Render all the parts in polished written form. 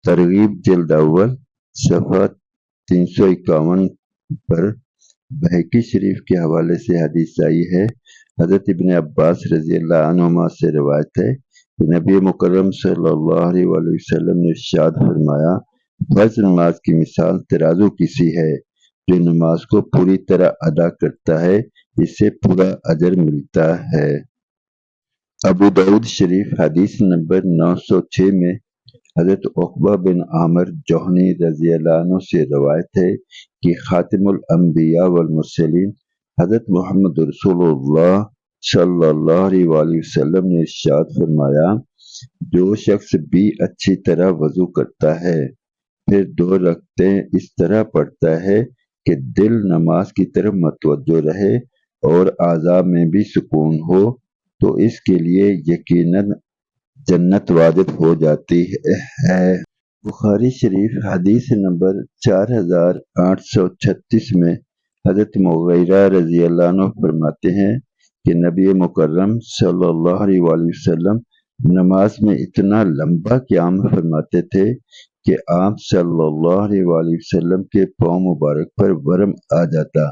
ترغیب جلد اول صفحہ 351 پر بہقی شریف کے حوالے سے حدیث آئی ہے۔ حضرت ابن عباس رضی اللہ عنہما سے روایت ہے کہ نبی مکرم صلی اللہ علیہ وسلم نے ارشاد فرمایا، فرض نماز کی مثال ترازو کی سی ہے، جو نماز کو پوری طرح ادا کرتا ہے اسے پورا اجر ملتا ہے۔ ابو داؤد شریف حدیث نمبر 906 میں حضرت عقبہ بن عامر جوہنی رضی اللہ عنہ سے روایت ہے کہ خاتم الانبیاء والمرسلین حضرت محمد رسول اللہ صلی اللہ علیہ وآلہ وسلم نے ارشاد فرمایا، جو شخص بھی اچھی طرح وضو کرتا ہے پھر 2 رکعتیں اس طرح پڑھتا ہے کہ دل نماز کی طرف متوجہ رہے اور اعضاء میں بھی سکون ہو، تو اس کے لیے یقیناً جنت واجب ہو جاتی ہے۔ بخاری شریف حدیث نمبر 4836 میں حضرت مغیرہ رضی اللہ عنہ فرماتے ہیں کہ نبی مکرم صلی اللہ علیہ وآلہ وسلم نماز میں اتنا لمبا قیام فرماتے تھے کہ آپ صلی اللہ علیہ وآلہ وسلم کے پاؤں مبارک پر ورم آ جاتا۔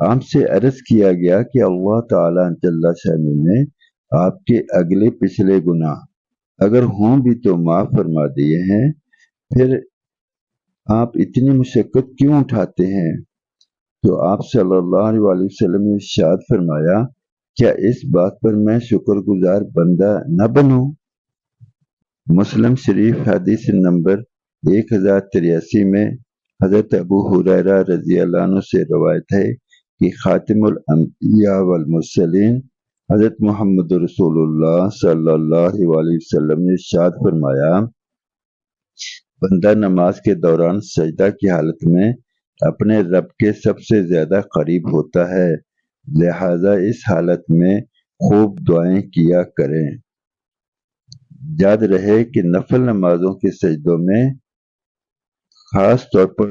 آپ سے عرض کیا گیا کہ اللہ تعالیٰ جل شانہ نے آپ کے اگلے پچھلے گناہ اگر ہوں بھی تو معاف فرما دیے ہیں، پھر آپ اتنی مشقت کیوں اٹھاتے ہیں؟ تو آپ صلی اللہ علیہ وآلہ وسلم نے ارشاد فرمایا، کیا اس بات پر میں شکر گزار بندہ نہ بنوں؟ مسلم شریف حدیث نمبر 1083 میں حضرت ابو ہریرہ رضی اللہ عنہ سے روایت ہے کہ خاتم الانبیاء والمرسلین حضرت محمد رسول اللہ صلی اللہ علیہ وآلہ وسلم نے ارشاد فرمایا، بندہ نماز کے دوران سجدہ کی حالت میں اپنے رب کے سب سے زیادہ قریب ہوتا ہے، لہذا اس حالت میں خوب دعائیں کیا کریں۔ یاد رہے کہ نفل نمازوں کے سجدوں میں خاص طور پر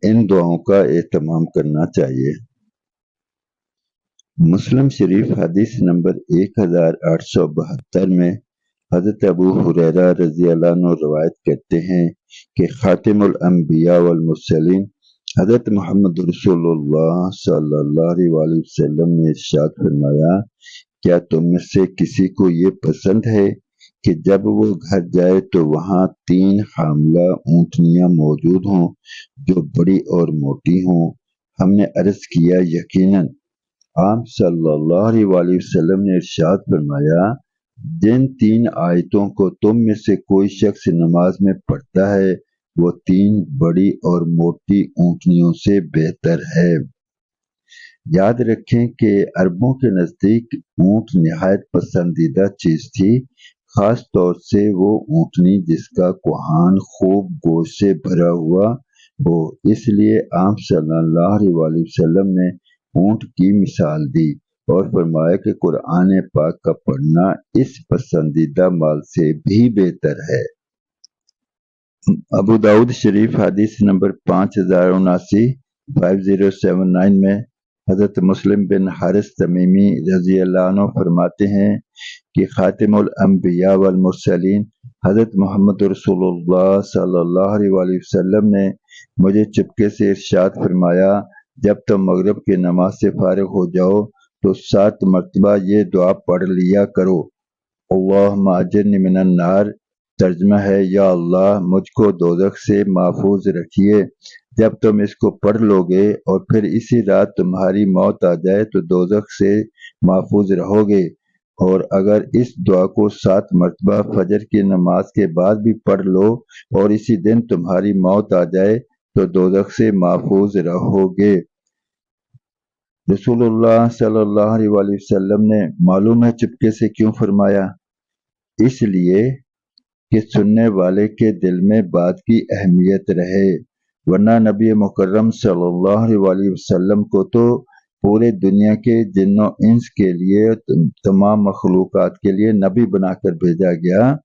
ان دعاؤں کا اہتمام کرنا چاہیے۔ مسلم شریف حدیث نمبر 1872 میں حضرت ابو ہریرہ رضی اللہ عنہ روایت کرتے ہیں کہ خاتم الانبیاء والمرسلین حضرت محمد رسول اللہ صلی اللہ علیہ وآلہ وسلم نے ارشاد فرمایا، کیا تم میں سے کسی کو یہ پسند ہے کہ جب وہ گھر جائے تو وہاں 3 حاملہ اونٹنیاں موجود ہوں جو بڑی اور موٹی ہوں؟ ہم نے عرض کیا، یقیناً۔ آپ صلی اللہ علیہ وآلہ وسلم نے ارشاد فرمایا، جن 3 آیتوں کو تم میں سے کوئی شخص نماز میں پڑھتا ہے وہ 3 بڑی اور موٹی اونٹنیوں سے بہتر ہے۔ یاد رکھیں کہ عربوں کے نزدیک اونٹ نہایت پسندیدہ چیز تھی، خاص طور سے وہ اونٹنی جس کا کوہان خوب گوشت سے بھرا ہوا ہو۔ اس لیے آپ صلی اللہ علیہ وآلہ وسلم نے اونٹ کی مثال دی اور فرمایا کہ قرآن پاک کا پڑھنا اس پسندیدہ مال سے بھی بہتر ہے۔ ابو داؤد شریف حدیث نمبر 5079 میں حضرت مسلم بن حارث تمیمی رضی اللہ عنہ فرماتے ہیں کہ خاتم الانبیاء والمرسلین حضرت محمد رسول اللہ صلی اللہ علیہ وآلہ وسلم نے مجھے چپکے سے ارشاد فرمایا، جب تم مغرب کی نماز سے فارغ ہو جاؤ تو 7 مرتبہ یہ دعا پڑھ لیا کرو، اللہم اجرنی من النار، ترجمہ ہے، یا اللہ مجھ کو دوزخ سے محفوظ رکھیے۔ جب تم اس کو پڑھ لو گے اور پھر اسی رات تمہاری موت آ جائے تو دوزخ سے محفوظ رہو گے، اور اگر اس دعا کو 7 مرتبہ فجر کی نماز کے بعد بھی پڑھ لو اور اسی دن تمہاری موت آ جائے تو دوزخ سے محفوظ رہو گے۔ رسول اللہ صلی اللہ علیہ وآلہ وسلم نے معلوم ہے چپکے سے کیوں فرمایا؟ اس لیے کہ سننے والے کے دل میں بات کی اہمیت رہے، ورنہ نبی مکرم صلی اللہ علیہ وآلہ وسلم کو تو پورے دنیا کے جن و انس کے لیے، تمام مخلوقات کے لیے نبی بنا کر بھیجا گیا،